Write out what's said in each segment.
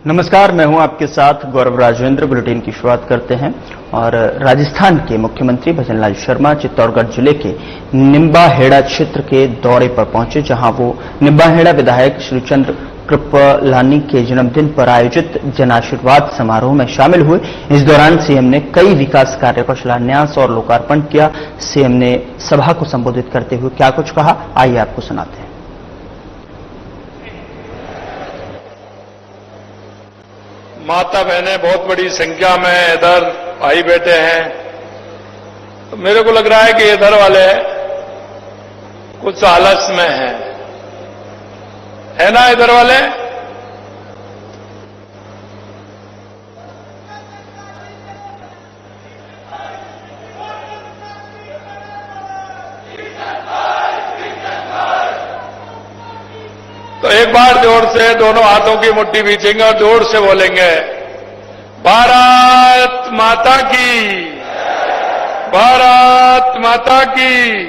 नमस्कार, मैं हूं आपके साथ गौरव राजेंद्र। बुलेटिन की शुरुआत करते हैं और राजस्थान के मुख्यमंत्री भजनलाल शर्मा चित्तौड़गढ़ जिले के निम्बाहेड़ा क्षेत्र के दौरे पर पहुंचे, जहां वो निम्बाहेड़ा विधायक श्रीचंद्र कृपलानी के जन्मदिन पर आयोजित जनाशीर्वाद समारोह में शामिल हुए। इस दौरान सीएम ने कई विकास कार्यों का शिलान्यास और लोकार्पण किया। सीएम ने सभा को संबोधित करते हुए क्या कुछ कहा, आइए आपको सुनाते हैं। माता बहनें बहुत बड़ी संख्या में इधर भाई बैठे हैं, तो मेरे को लग रहा है कि इधर वाले कुछ आलस में हैं, है ना इधर वाले? तो एक बार जोर से दोनों हाथों की मुट्ठी बीचेंगे और जोर से बोलेंगे, भारत माता की, भारत माता की,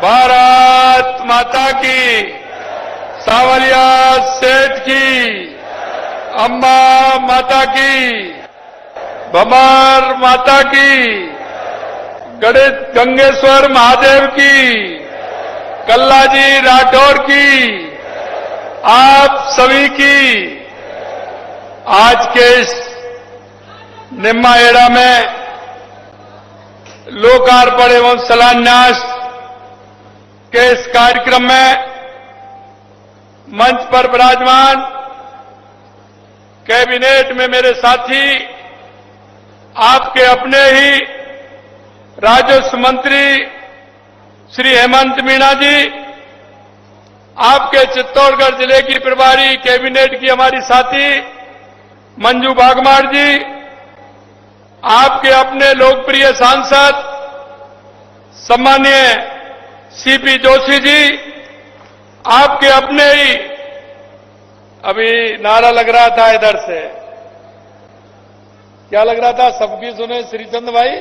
भारत माता की, सावलिया सेठ की, अम्मा माता की, भमर माता की, गणित गंगेश्वर महादेव की, कल्लाजी राठौर की, आप सभी की आज के इस निम्बाहेड़ा में लोकार्पण एवं शिलान्यास के इस कार्यक्रम में मंच पर विराजमान कैबिनेट में मेरे साथी, आपके अपने ही राजस्व मंत्री श्री हेमंत मीणा जी, आपके चित्तौड़गढ़ जिले की प्रभारी कैबिनेट की हमारी साथी मंजू बागमार जी, आपके अपने लोकप्रिय सांसद सम्मानीय सीपी जोशी जी, आपके अपने ही, अभी नारा लग रहा था इधर से, क्या लग रहा था? सबकी सुने श्रीचंद भाई।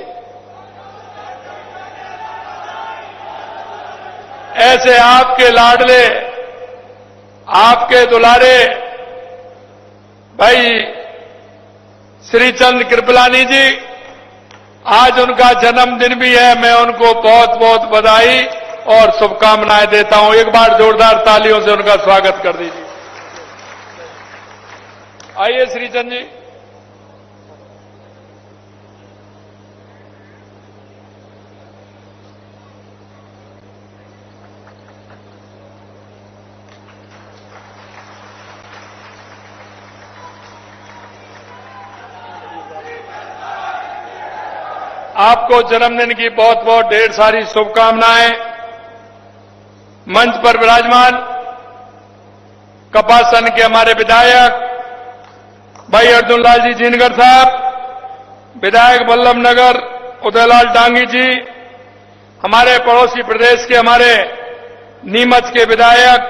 ऐसे आपके लाडले, आपके दुलारे भाई श्रीचंद्र कृपलानी जी, आज उनका जन्मदिन भी है। मैं उनको बहुत बहुत बधाई और शुभकामनाएं देता हूं। एक बार जोरदार तालियों से उनका स्वागत कर दीजिए। आइए श्रीचंद जी। आपको जन्मदिन की बहुत बहुत ढेर सारी शुभकामनाएं। मंच पर विराजमान कपासन के हमारे विधायक भाई अर्जुन लाल जी जीनगर साहब, विधायक बल्लभ नगर उदयलाल डांगी जी, हमारे पड़ोसी प्रदेश के हमारे नीमच के विधायक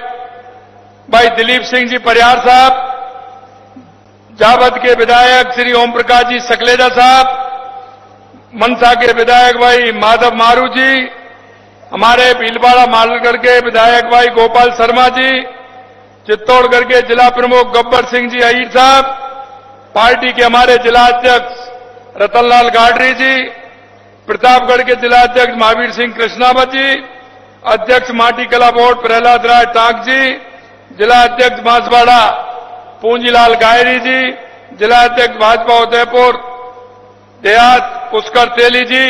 भाई दिलीप सिंह जी परिहार साहब, जावद के विधायक श्री ओम प्रकाश जी सकलेजा साहब, मनसा के विधायक भाई माधव मारू जी, हमारे भीलवाड़ा मालगढ़ के विधायक भाई गोपाल शर्मा जी, चित्तौड़गढ़ के जिला प्रमुख गब्बर सिंह जी अहीर साहब, पार्टी के हमारे जिला अध्यक्ष रतनलाल गाडरी जी, प्रतापगढ़ के जिला अध्यक्ष महावीर सिंह कृष्णावत जी, अध्यक्ष माटी कला बोर्ड प्रहलाद राय टाक जी, जिला अध्यक्ष बांसवाड़ा पूंजीलाल गायरी जी, जिला अध्यक्ष भाजपा उदयपुर देहात पुष्कर तेली जी,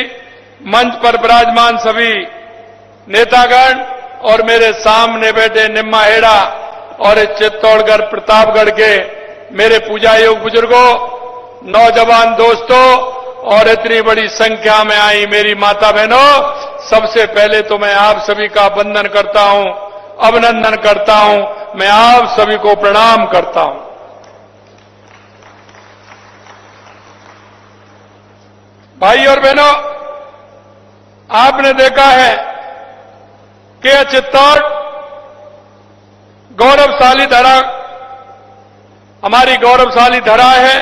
मंच पर विराजमान सभी नेतागण और मेरे सामने बैठे निम्बाहेड़ा और इस चित्तौड़गढ़ प्रतापगढ़ के मेरे पूजा योग बुजुर्गों, नौजवान दोस्तों और इतनी बड़ी संख्या में आई मेरी माता बहनों, सबसे पहले तो मैं आप सभी का वंदन करता हूं, अभिनंदन करता हूं, मैं आप सभी को प्रणाम करता हूं। भाई और बहनों, आपने देखा है कि चित्तौड़ गौरवशाली धरा, हमारी गौरवशाली धरा है।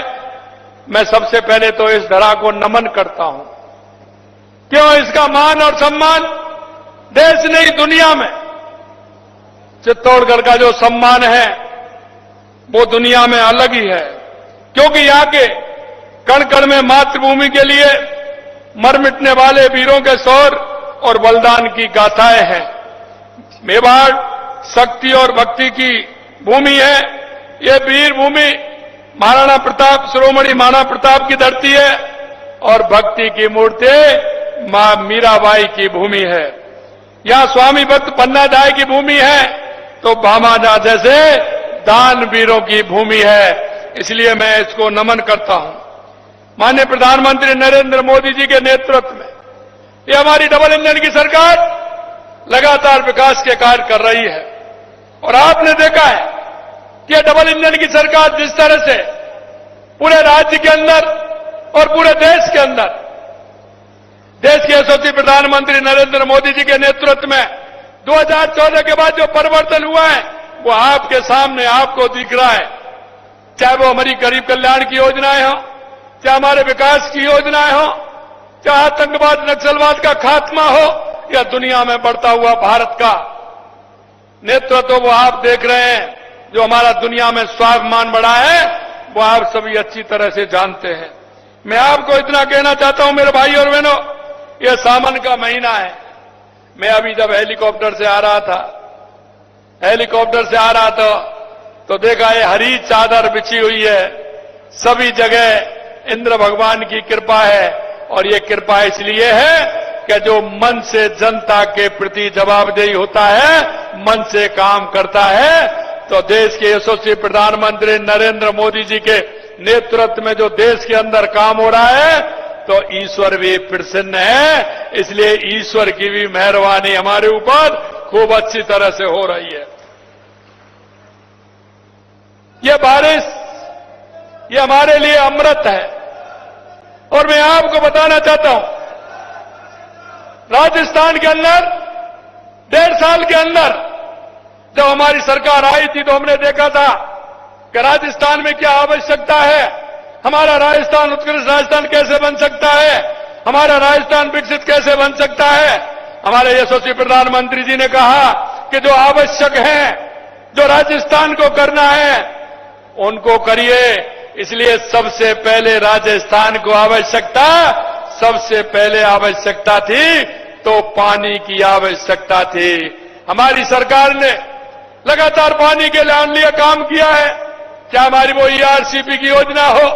मैं सबसे पहले तो इस धरा को नमन करता हूं। क्यों? इसका मान और सम्मान देश नहीं दुनिया में चित्तौड़गढ़ का जो सम्मान है वो दुनिया में अलग ही है। क्योंकि यहाँ के कण कण में मातृभूमि के लिए मर मिटने वाले वीरों के शौर्य और बलिदान की गाथाएं हैं। मेवाड़ शक्ति और भक्ति की भूमि है। ये वीर भूमि महाराणा प्रताप, शिरोमणि महाराणा प्रताप की धरती है और भक्ति की मूर्ति मां मीराबाई की भूमि है। यहां स्वामी भक्त पन्ना दाई की भूमि है तो भामाजा जैसे दान वीरों की भूमि है। इसलिए मैं इसको नमन करता हूं। माननीय प्रधानमंत्री नरेंद्र मोदी जी के नेतृत्व में ये हमारी डबल इंजन की सरकार लगातार विकास के कार्य कर रही है और आपने देखा है कि ये डबल इंजन की सरकार जिस तरह से पूरे राज्य के अंदर और पूरे देश के अंदर देश के यशस्वी प्रधानमंत्री नरेंद्र मोदी जी के नेतृत्व में 2014 के बाद जो परिवर्तन हुआ है वो आपके सामने आपको दिख रहा है। चाहे वो हमारी गरीब कल्याण की योजनाएं हो, चाहे हमारे विकास की योजनाएं हो, चाहे आतंकवाद नक्सलवाद का खात्मा हो या दुनिया में बढ़ता हुआ भारत का नेतृत्व, वो आप देख रहे हैं। जो हमारा दुनिया में स्वाभिमान बढ़ा है वो आप सभी अच्छी तरह से जानते हैं। मैं आपको इतना कहना चाहता हूं मेरे भाई और बहनों, यह सावन का महीना है। मैं अभी जब हेलीकॉप्टर से आ रहा था तो देखा ये हरी चादर बिछी हुई है। सभी जगह इंद्र भगवान की कृपा है और ये कृपा इसलिए है कि जो मन से जनता के प्रति जवाबदेही होता है, मन से काम करता है, तो देश के यशस्वी प्रधानमंत्री नरेंद्र मोदी जी के नेतृत्व में जो देश के अंदर काम हो रहा है तो ईश्वर भी प्रसन्न है। इसलिए ईश्वर की भी मेहरबानी हमारे ऊपर खूब अच्छी तरह से हो रही है। ये बारिश ये हमारे लिए अमृत है और मैं आपको बताना चाहता हूं, राजस्थान के अंदर 1.5 साल के अंदर जब हमारी सरकार आई थी तो हमने देखा था कि राजस्थान में क्या आवश्यकता है, हमारा राजस्थान उत्कृष्ट राजस्थान कैसे बन सकता है, हमारा राजस्थान विकसित कैसे बन सकता है। हमारे यशस्वी प्रधानमंत्री जी ने कहा कि जो आवश्यक है, जो राजस्थान को करना है उनको करिए। इसलिए सबसे पहले राजस्थान को सबसे पहले आवश्यकता थी तो पानी की आवश्यकता थी। हमारी सरकार ने लगातार पानी के लिए काम किया है। क्या हमारी वो ईआरसीपी की योजना हो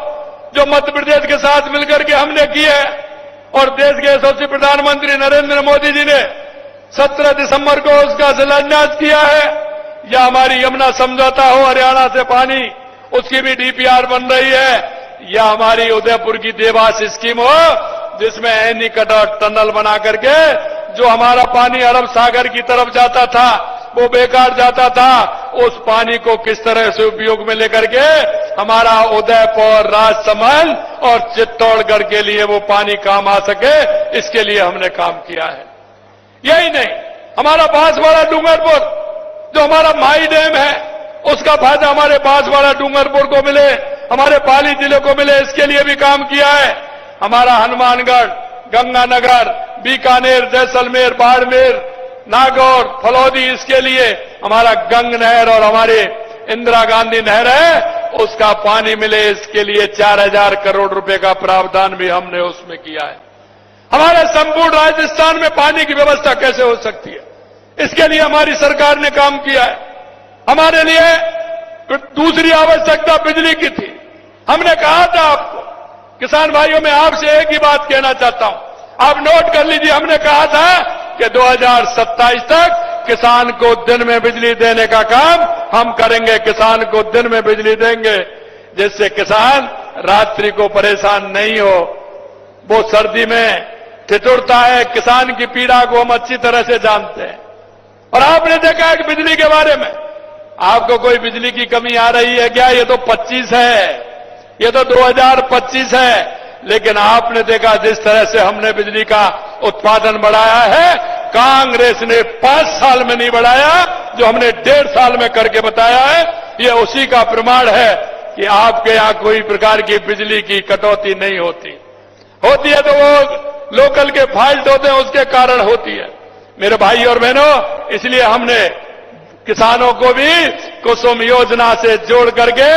जो मध्य प्रदेश के साथ मिलकर के हमने की है और देश के यशस्वी प्रधानमंत्री नरेंद्र मोदी जी ने 17 दिसंबर को उसका शिलान्यास किया है, या हमारी यमुना समझौता हो हरियाणा से पानी उसकी भी डीपीआर बन रही है, या हमारी उदयपुर की देवास स्कीम हो जिसमें एनीकट टनल बना करके जो हमारा पानी अरब सागर की तरफ जाता था वो बेकार जाता था, उस पानी को किस तरह से उपयोग में लेकर के हमारा उदयपुर, राजसमंद और चित्तौड़गढ़ के लिए वो पानी काम आ सके, इसके लिए हमने काम किया है। यही नहीं, हमारा बांसवाड़ा डूंगरपुर जो हमारा माई डैम है उसका फायदा हमारे बांसवाड़ा डूंगरपुर को मिले, हमारे पाली जिले को मिले, इसके लिए भी काम किया है। हमारा हनुमानगढ़, गंगानगर, बीकानेर, जैसलमेर, बाड़मेर, नागौर, फलौदी, इसके लिए हमारा गंग नहर और हमारे इंदिरा गांधी नहर है उसका पानी मिले, इसके लिए 4000 करोड़ रुपए का प्रावधान भी हमने उसमें किया है। हमारे संपूर्ण राजस्थान में पानी की व्यवस्था कैसे हो सकती है, इसके लिए हमारी सरकार ने काम किया है। हमारे लिए दूसरी आवश्यकता बिजली की थी। हमने कहा था आपको, किसान भाइयों, मैं आपसे एक ही बात कहना चाहता हूं, आप नोट कर लीजिए, हमने कहा था कि 2027 तक किसान को दिन में बिजली देने का काम हम करेंगे, किसान को दिन में बिजली देंगे जिससे किसान रात्रि को परेशान नहीं हो। वो सर्दी में ठिठुरता है, किसान की पीड़ा को हम अच्छी तरह से जानते हैं। और आपने देखा है कि बिजली के बारे में आपको कोई बिजली की कमी आ रही है क्या? ये तो 25 है, ये तो 2025 है, लेकिन आपने देखा जिस तरह से हमने बिजली का उत्पादन बढ़ाया है, कांग्रेस ने 5 साल में नहीं बढ़ाया, जो हमने 1.5 साल में करके बताया है। ये उसी का प्रमाण है कि आपके यहां कोई प्रकार की बिजली की कटौती नहीं होती। होती है तो वो लोकल के फाल्ट होते हैं, उसके कारण होती है। मेरे भाई और बहनों, इसलिए हमने किसानों को भी कुसुम योजना से जोड़ करके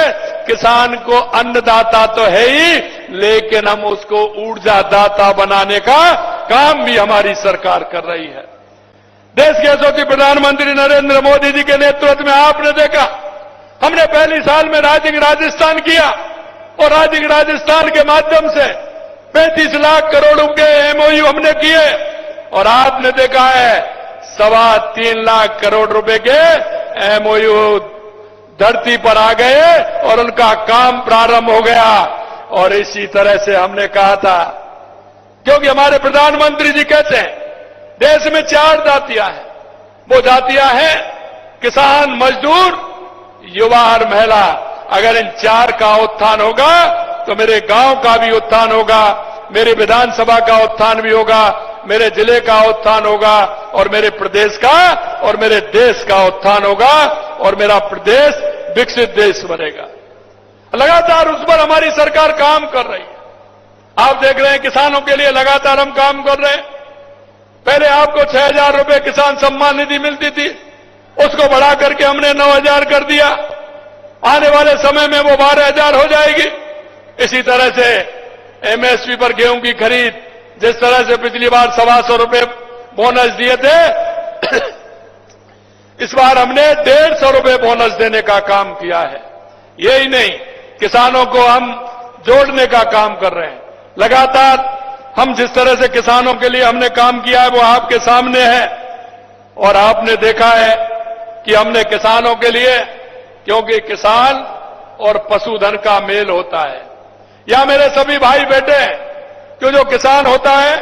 किसान को अन्नदाता तो है ही, लेकिन हम उसको ऊर्जादाता बनाने का काम भी हमारी सरकार कर रही है। देश के यशस्वी प्रधानमंत्री नरेंद्र मोदी जी के नेतृत्व में आपने देखा, हमने पहली साल में राइजिंग राजस्थान किया और राइजिंग राजस्थान के माध्यम से 35 लाख करोड़ रुपए एमओयू हमने किए और आपने देखा है 3.25 लाख करोड़ रुपए के एमओयू धरती पर आ गए और उनका काम प्रारंभ हो गया। और इसी तरह से हमने कहा था, क्योंकि हमारे प्रधानमंत्री जी कहते हैं देश में 4 जातियां हैं, वो जातियां हैं किसान, मजदूर, युवा और महिला। अगर इन 4 का उत्थान होगा तो मेरे गांव का भी उत्थान होगा, मेरे विधानसभा का उत्थान भी होगा, मेरे जिले का उत्थान होगा और मेरे प्रदेश का और मेरे देश का उत्थान होगा और मेरा प्रदेश विकसित देश बनेगा। लगातार उस पर हमारी सरकार काम कर रही है। आप देख रहे हैं किसानों के लिए लगातार हम काम कर रहे हैं। पहले आपको 6,000 रुपए किसान सम्मान निधि मिलती थी, उसको बढ़ा करके हमने 9,000 कर दिया। आने वाले समय में वो 12,000 हो जाएगी। इसी तरह से एमएसपी पर गेहूं की खरीद, जिस तरह से पिछली बार 125 रुपए बोनस दिए थे, इस बार हमने 150 रुपए बोनस देने का काम किया है। यही नहीं, किसानों को हम जोड़ने का काम कर रहे हैं। लगातार हम जिस तरह से किसानों के लिए हमने काम किया है वो आपके सामने है और आपने देखा है कि हमने किसानों के लिए, क्योंकि किसान और पशुधन का मेल होता है, या मेरे सभी भाई बेटे हैं, क्यों जो किसान होता है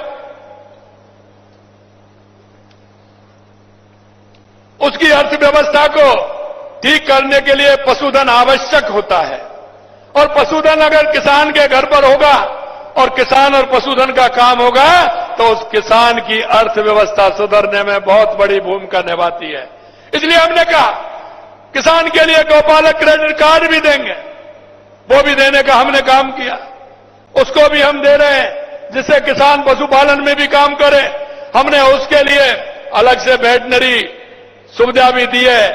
उसकी अर्थव्यवस्था को ठीक करने के लिए पशुधन आवश्यक होता है। और पशुधन अगर किसान के घर पर होगा और किसान और पशुधन का काम होगा तो उस किसान की अर्थव्यवस्था सुधरने में बहुत बड़ी भूमिका निभाती है। इसलिए हमने कहा किसान के लिए गौपालक क्रेडिट कार्ड भी देंगे, वो भी देने का हमने काम किया, उसको भी हम दे रहे हैं जिससे किसान पशुपालन में भी काम करे। हमने उसके लिए अलग से वेटनरी सुविधा भी दी है,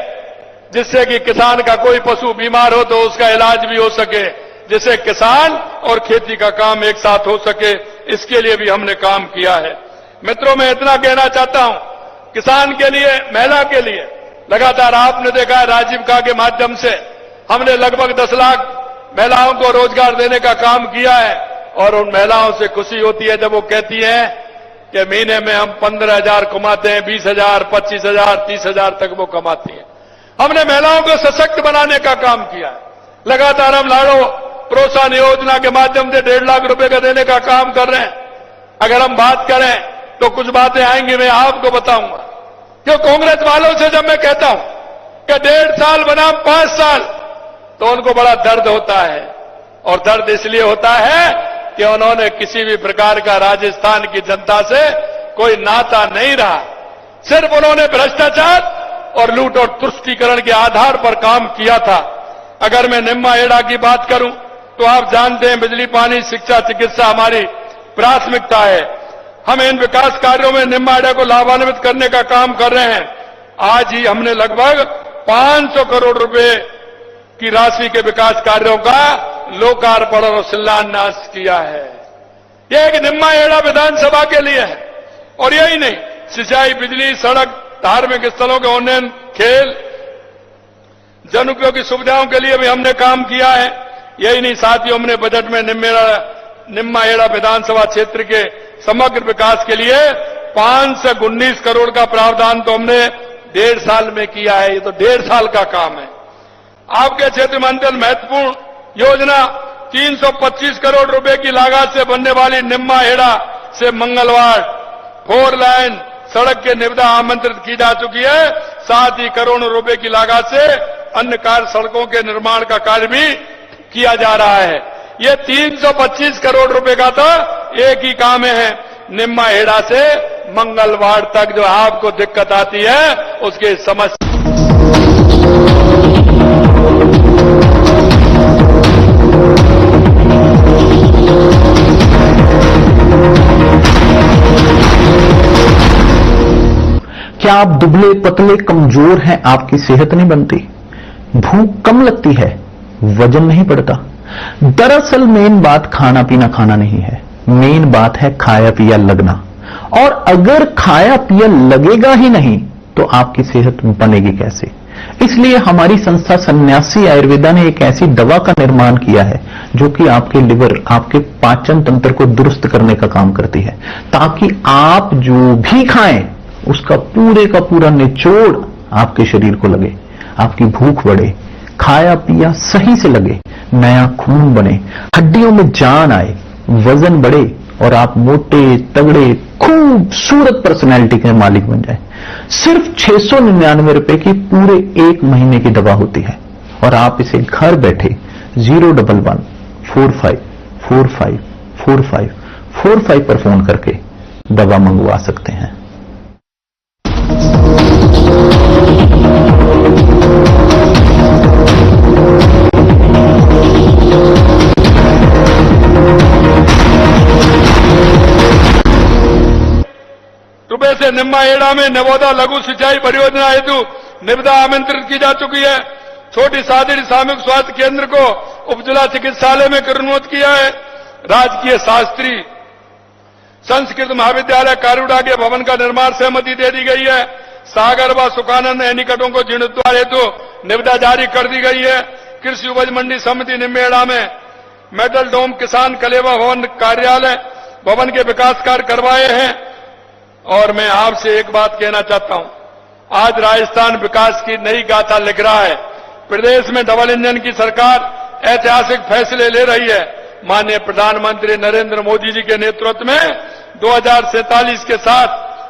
जिससे कि किसान का कोई पशु बीमार हो तो उसका इलाज भी हो सके, जिससे किसान और खेती का काम एक साथ हो सके। इसके लिए भी हमने काम किया है। मित्रों, मैं इतना कहना चाहता हूं, किसान के लिए, महिला के लिए लगातार आपने देखा है राजीव का के माध्यम से हमने लगभग 10 लाख महिलाओं को रोजगार देने का काम किया है। और उन महिलाओं से खुशी होती है जब वो कहती हैं कि महीने में हम 15,000 कमाते हैं, 20,000, 25,000, 30,000 तक वो कमाती हैं। हमने महिलाओं को सशक्त बनाने का काम किया है। लगातार हम लाड़ो प्रोत्साहन योजना के माध्यम से 1.5 लाख रुपए का देने का काम कर रहे हैं। अगर हम बात करें तो कुछ बातें आएंगी, मैं आपको बताऊंगा। क्यों कांग्रेस वालों से जब मैं कहता हूं कि 1.5 साल बनाम 5 साल, तो उनको बड़ा दर्द होता है। और दर्द इसलिए होता है कि उन्होंने किसी भी प्रकार का राजस्थान की जनता से कोई नाता नहीं रहा। सिर्फ उन्होंने भ्रष्टाचार और लूट और तुष्टीकरण के आधार पर काम किया था। अगर मैं निम्मा हेड़ा की बात करूं तो आप जानते हैं बिजली, पानी, शिक्षा, चिकित्सा हमारी प्राथमिकता है। हम इन विकास कार्यों में निम्मा हेड़ा को लाभान्वित करने का काम कर रहे हैं। आज ही हमने लगभग 500 करोड़ रुपए की राशि के विकास कार्यों का लोकार्पण और शिलान्यास किया है। यह एक निम्मा हेड़ा विधानसभा के लिए है। और यही नहीं, सिंचाई, बिजली, सड़क, धार्मिक स्थलों के उन्नयन, खेल, जन उपयोगी सुविधाओं के लिए भी हमने काम किया है। यही नहीं, साथियों, हमने बजट में निम्मा हेड़ा विधानसभा क्षेत्र के समग्र विकास के लिए 519 करोड़ का प्रावधान तो हमने 1.5 साल में किया है। ये तो 1.5 साल का काम है। आपके क्षेत्र में अत्यंत महत्वपूर्ण योजना 325 करोड़ रुपए की लागत से बनने वाली निम्मा हेड़ा से मंगलवार 4 लाइन सड़क के निविदा आमंत्रित की जा चुकी है। साथ ही करोड़ों रुपए की लागत से अन्य कार्य सड़कों के निर्माण का कार्य भी किया जा रहा है। ये 325 करोड़ रुपए का तो एक ही काम है। निम्मा हेड़ा से मंगलवार तक जो आपको दिक्कत आती है उसकी समस्या क्या आप दुबले पतले कमजोर हैं, आपकी सेहत नहीं बनती, भूख कम लगती है, वजन नहीं बढ़ता। दरअसल मेन बात खाना पीना खाना नहीं है, मेन बात है खाया पिया लगना। और अगर खाया पिया लगेगा ही नहीं तो आपकी सेहत बनेगी कैसे? इसलिए हमारी संस्था सन्यासी आयुर्वेदा ने एक ऐसी दवा का निर्माण किया है जो कि आपके लिवर, आपके पाचन तंत्र को दुरुस्त करने का काम करती है, ताकि आप जो भी खाएं उसका पूरे का पूरा निचोड़ आपके शरीर को लगे, आपकी भूख बढ़े, खाया पिया सही से लगे, नया खून बने, हड्डियों में जान आए, वजन बढ़े और आप मोटे तगड़े खूबसूरत पर्सनैलिटी के मालिक बन जाए। सिर्फ 699 रुपए की पूरे 1 महीने की दवा होती है और आप इसे घर बैठे 01145454545 पर फोन करके दवा मंगवा सकते हैं। रुपए से निम्बाहेड़ा में नवोदा लघु सिंचाई परियोजना हेतु निविदा आमंत्रित की जा चुकी है। छोटी सादड़ी सामूहिक स्वास्थ्य केंद्र को उपजिला चिकित्सालय में करोन्मुक्त किया है। राजकीय शास्त्री संस्कृत महाविद्यालय कारूड़ा के भवन का निर्माण सहमति दे दी गई है। सागर व सुखानंद एनीकटों को जीर्णोद्धार हेतु निविदा जारी कर दी गई है। कृषि उपज मंडी समिति निम्बेड़ा में मेटल डोम किसान कलेवा भवन कार्यालय भवन के विकास कार्य करवाए हैं। और मैं आपसे एक बात कहना चाहता हूं, आज राजस्थान विकास की नई गाथा लिख रहा है। प्रदेश में डबल इंजन की सरकार ऐतिहासिक फैसले ले रही है। माननीय प्रधानमंत्री नरेंद्र मोदी जी के नेतृत्व में 2047 के साथ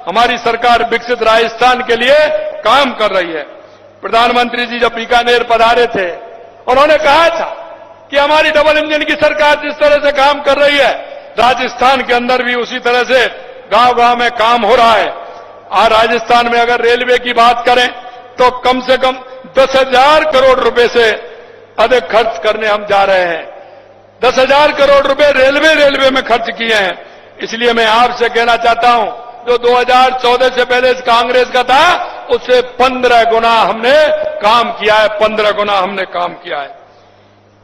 हमारी सरकार विकसित राजस्थान के लिए काम कर रही है। प्रधानमंत्री जी जब बीकानेर पधारे थे, उन्होंने कहा था कि हमारी डबल इंजन की सरकार जिस तरह से काम कर रही है, राजस्थान के अंदर भी उसी तरह से गांव-गांव में काम हो रहा है। आज राजस्थान में अगर रेलवे की बात करें तो कम से कम 10,000 करोड़ रुपए से अधिक खर्च करने हम जा रहे हैं। 10,000 करोड़ रुपए रेलवे में खर्च किए हैं। इसलिए मैं आपसे कहना चाहता हूं, जो 2014 से पहले कांग्रेस का था, उससे 15 गुना हमने काम किया है, 15 गुना हमने काम किया है।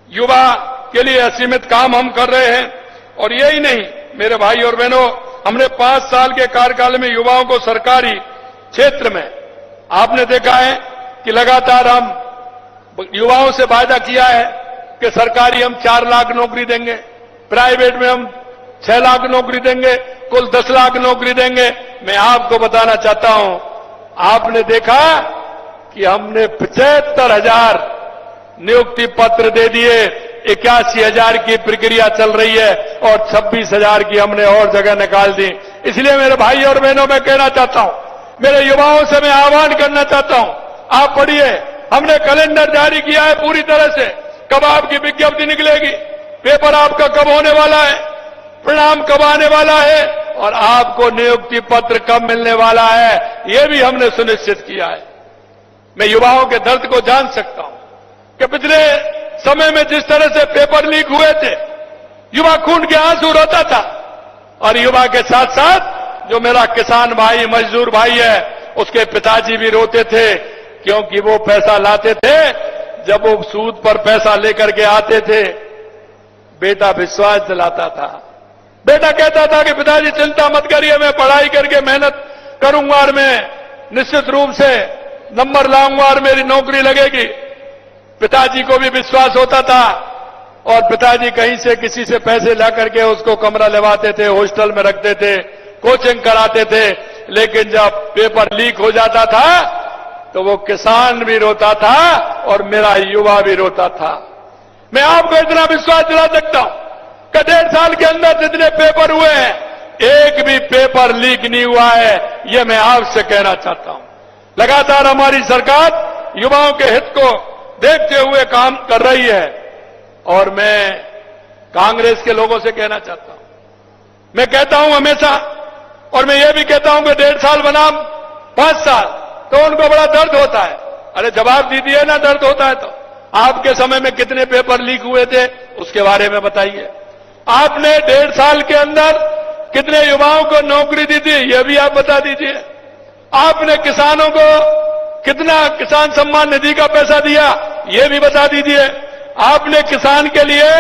युवा के लिए असीमित काम हम कर रहे हैं। और यही नहीं मेरे भाई और बहनों, हमने 5 साल के कार्यकाल में युवाओं को सरकारी क्षेत्र में आपने देखा है कि लगातार हम युवाओं से वायदा किया है कि सरकारी हम 4 लाख नौकरी देंगे, प्राइवेट में हम 6 लाख नौकरी देंगे, कुल 10 लाख नौकरी देंगे। मैं आपको बताना चाहता हूं, आपने देखा कि हमने 75,000 नियुक्ति पत्र दे दिए, 81,000 की प्रक्रिया चल रही है और 26,000 की हमने और जगह निकाल दी। इसलिए मेरे भाई और बहनों मैं कहना चाहता हूं, मेरे युवाओं से मैं आह्वान करना चाहता हूं, आप पढ़िए, हमने कैलेंडर जारी किया है पूरी तरह से। कब आपकी विज्ञप्ति निकलेगी, पेपर आपका कब होने वाला है, परिणाम कब आने वाला है और आपको नियुक्ति पत्र कब मिलने वाला है, यह भी हमने सुनिश्चित किया है। मैं युवाओं के दर्द को जान सकता हूं कि पिछले समय में जिस तरह से पेपर लीक हुए थे, युवा खून के आंसू रोता था। और युवा के साथ साथ जो मेरा किसान भाई, मजदूर भाई है, उसके पिताजी भी रोते थे, क्योंकि वो पैसा लाते थे। जब वो सूद पर पैसा लेकर के आते थे, बेटा विश्वास दिलाता था। बेटा कहता था कि पिताजी चिंता मत करिए, मैं पढ़ाई करके मेहनत करूंगा और मैं निश्चित रूप से नंबर लाऊंगा और मेरी नौकरी लगेगी। पिताजी को भी विश्वास होता था और पिताजी कहीं से किसी से पैसे ला करके उसको कमरा लेवाते थे, हॉस्टल में रखते थे, कोचिंग कराते थे। लेकिन जब पेपर लीक हो जाता था तो वो किसान भी रोता था और मेरा युवा भी रोता था। मैं आपको इतना विश्वास दिला सकता हूं कि 1.5 साल के अंदर जितने पेपर हुए हैं, एक भी पेपर लीक नहीं हुआ है। यह मैं आपसे कहना चाहता हूं। लगातार हमारी सरकार युवाओं के हित को देखते हुए काम कर रही है। और मैं कांग्रेस के लोगों से कहना चाहता हूं, मैं कहता हूं हमेशा, और मैं ये भी कहता हूं कि 1.5 साल बनाम 5 साल, तो उनको बड़ा दर्द होता है। अरे जवाब दीजिए ना, दर्द होता है तो। आपके समय में कितने पेपर लीक हुए थे, उसके बारे में बताइए। आपने 1.5 साल के अंदर कितने युवाओं को नौकरी दी थी, यह भी आप बता दीजिए। आपने किसानों को कितना किसान सम्मान निधि का पैसा दिया, यह भी बता दीजिए। आपने किसान के लिए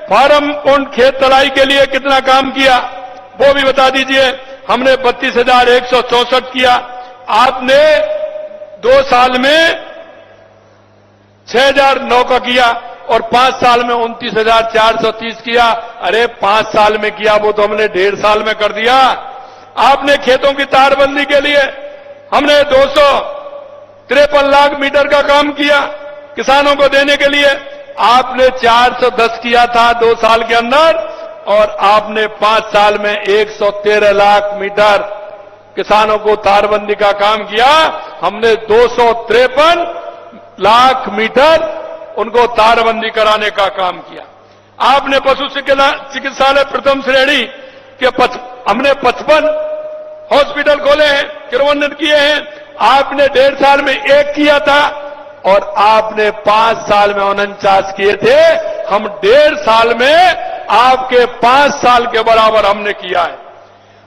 फार्म और खेत तलाई के लिए कितना काम किया वो भी बता दीजिए। हमने 32,164 किया, आपने 2 साल में 6,009 का किया और 5 साल में 29,430 किया। अरे 5 साल में किया वो तो हमने 1.5 साल में कर दिया। आपने खेतों की तारबंदी के लिए हमने 253 लाख मीटर का काम किया किसानों को देने के लिए, आपने 410 किया था 2 साल के अंदर और आपने 5 साल में 113 लाख मीटर किसानों को तारबंदी का काम किया। हमने 253 लाख मीटर उनको तारबंदी कराने का काम किया। आपने पशु चिकित्सालय प्रथम श्रेणी के हमने 55 हॉस्पिटल खोले हैं, क्रियान्वित किए हैं। आपने 1.5 साल में 1 किया था और आपने 5 साल में 49 किए थे। हम 1.5 साल में आपके 5 साल के बराबर हमने किया है।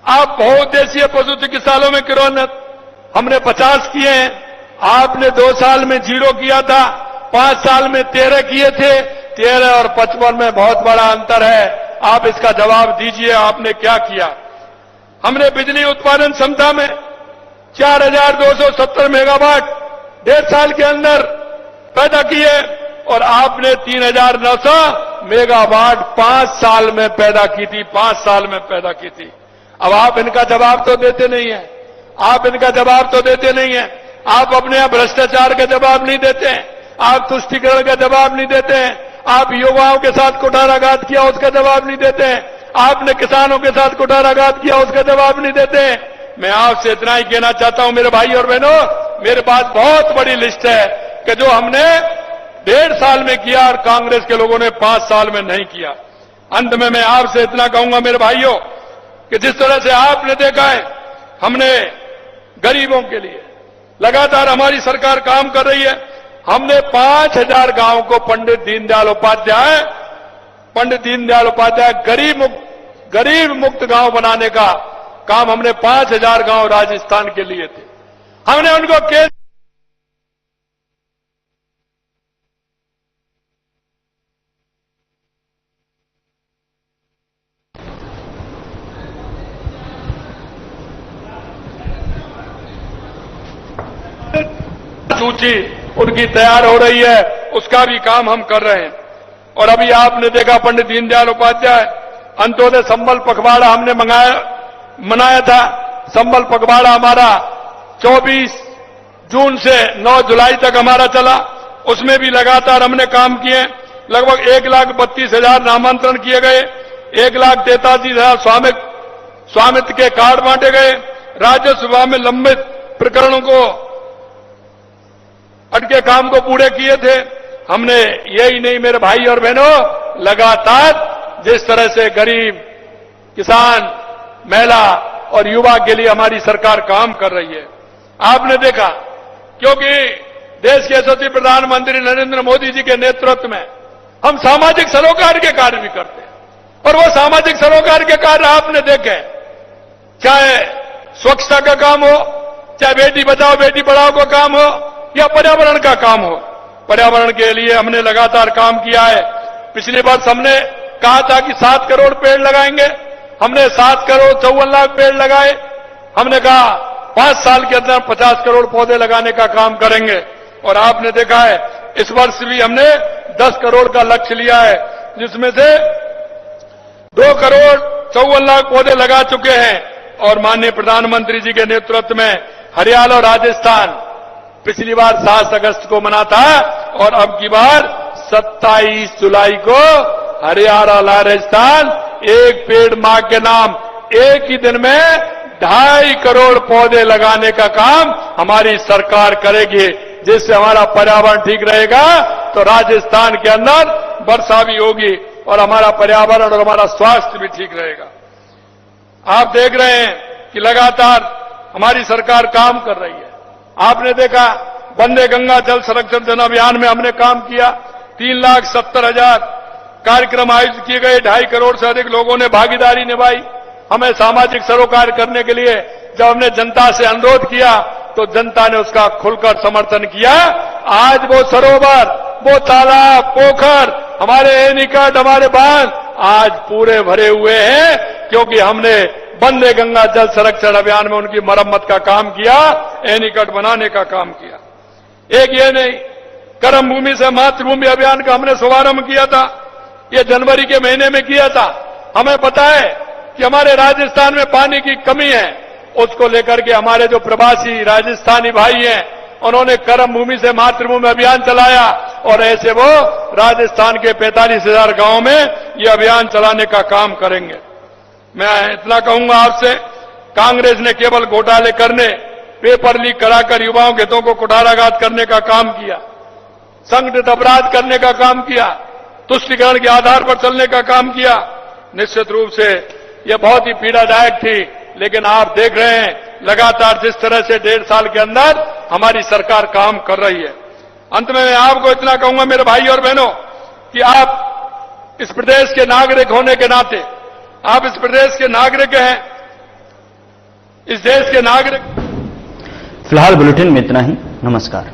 आप बहुउद्देशीय पशु चिकित्सालयों में क्रियान्वित हमने 50 किए हैं, आपने 2 साल में 0 किया था, 5 साल में 13 किए थे। 13 और 55 में बहुत बड़ा अंतर है। आप इसका जवाब दीजिए, आपने क्या किया। हमने बिजली उत्पादन क्षमता में 4,270 मेगावाट 1.5 साल के अंदर पैदा किए और आपने 3,900 मेगावाट 5 साल में पैदा की थी, 5 साल में पैदा की थी। अब आप इनका जवाब तो देते नहीं है, आप इनका जवाब तो देते नहीं है। आप अपने यहाँ भ्रष्टाचार का जवाब नहीं देते हैं, आप तुष्टीकरण का जवाब नहीं देते हैं, आप युवाओं के साथ कुठाराघात किया उसका जवाब नहीं देते हैं, आपने किसानों के साथ कुठाराघात किया उसका जवाब नहीं देते हैं। मैं आपसे इतना ही कहना चाहता हूं मेरे भाई और बहनों, मेरे पास बहुत बड़ी लिस्ट है कि जो हमने 1.5 साल में किया और कांग्रेस के लोगों ने 5 साल में नहीं किया। अंत में मैं आपसे इतना कहूंगा मेरे भाइयों कि जिस तरह से आपने देखा है हमने गरीबों के लिए लगातार हमारी सरकार काम कर रही है। हमने 5,000 गांवों को पंडित दीनदयाल उपाध्याय गरीब मुक्त गांव बनाने का काम हमने 5,000 गांव राजस्थान के लिए थे। हमने उनको सूची उनकी तैयार हो रही है, उसका भी काम हम कर रहे हैं। और अभी आपने देखा पंडित दीनदयाल उपाध्याय अंत्योदय संबल पखवाड़ा हमने मनाया था। संबल पखवाड़ा हमारा 24 जून से 9 जुलाई तक हमारा चला, उसमें भी लगातार हमने काम किए। लगभग 1,32,000 नामांतरण किए गए, 1,43,000 स्वामित्व के कार्ड बांटे गए, राज्यसभा में लंबित प्रकरणों को अटके काम को पूरे किए थे हमने। यही नहीं मेरे भाई और बहनों, लगातार जिस तरह से गरीब, किसान, महिला और युवा के लिए हमारी सरकार काम कर रही है, आपने देखा। क्योंकि देश के यशस्वी प्रधानमंत्री नरेंद्र मोदी जी के नेतृत्व में हम सामाजिक सरोकार के कार्य भी करते हैं और वो सामाजिक सरोकार के कार्य आपने देखे, चाहे स्वच्छता का काम हो, चाहे बेटी बचाओ बेटी पढ़ाओ का काम हो या पर्यावरण का काम हो। पर्यावरण के लिए हमने लगातार काम किया है। पिछले वर्ष हमने कहा था कि 7 करोड़ पेड़ लगाएंगे, हमने 7 करोड़ 54 लाख पेड़ लगाए। हमने कहा 5 साल के अंदर 50 करोड़ पौधे लगाने का काम करेंगे और आपने देखा है इस वर्ष भी हमने 10 करोड़ का लक्ष्य लिया है, जिसमें से 2 करोड़ 54 लाख पौधे लगा चुके हैं। और माननीय प्रधानमंत्री जी के नेतृत्व में हरियाणा और राजस्थान पिछली बार 7 अगस्त को मना था और अब की बार 27 जुलाई को हरियाणा राजस्थान एक पेड़ मां के नाम एक ही दिन में 2.5 करोड़ पौधे लगाने का काम हमारी सरकार करेगी, जिससे हमारा पर्यावरण ठीक रहेगा तो राजस्थान के अंदर वर्षा भी होगी और हमारा पर्यावरण और हमारा स्वास्थ्य भी ठीक रहेगा। आप देख रहे हैं कि लगातार हमारी सरकार काम कर रही है। आपने देखा वंदे गंगा जल संरक्षण जन अभियान में हमने काम किया, 3,70,000 कार्यक्रम आयोजित किए गए, 2.5 करोड़ से अधिक लोगों ने भागीदारी निभाई। हमें सामाजिक सरोकार करने के लिए जब हमने जनता से अनुरोध किया तो जनता ने उसका खुलकर समर्थन किया। आज वो सरोवर, वो तालाब, पोखर हमारे एनीकट, हमारे बांध आज पूरे भरे हुए हैं, क्योंकि हमने वंदे गंगा जल संरक्षण अभियान में उनकी मरम्मत का काम किया, एनीकट बनाने का काम किया। एक ये नहीं, कर्म भूमि से मातृभूमि अभियान का हमने शुभारंभ किया था, ये जनवरी के महीने में किया था। हमें पता है कि हमारे राजस्थान में पानी की कमी है, उसको लेकर के हमारे जो प्रवासी राजस्थानी भाई हैं, उन्होंने कर्म भूमि से मातृभूमि अभियान चलाया और ऐसे वो राजस्थान के 45,000 गांवों में ये अभियान चलाने का काम करेंगे। मैं इतना कहूंगा आपसे, कांग्रेस ने केवल घोटाले करने, पेपर लीक कराकर युवाओं के हितों को कुठाराघात करने का काम किया, संगठित अपराध करने का काम किया, तुष्टीकरण के आधार पर चलने का काम किया। निश्चित रूप से यह बहुत ही पीड़ादायक थी, लेकिन आप देख रहे हैं लगातार जिस तरह से 1.5 साल के अंदर हमारी सरकार काम कर रही है। अंत में मैं आपको इतना कहूंगा मेरे भाई और बहनों कि आप इस प्रदेश के नागरिक होने के नाते, आप इस प्रदेश के नागरिक हैं, इस देश के नागरिक। फिलहाल बुलेटिन में इतना ही। नमस्कार।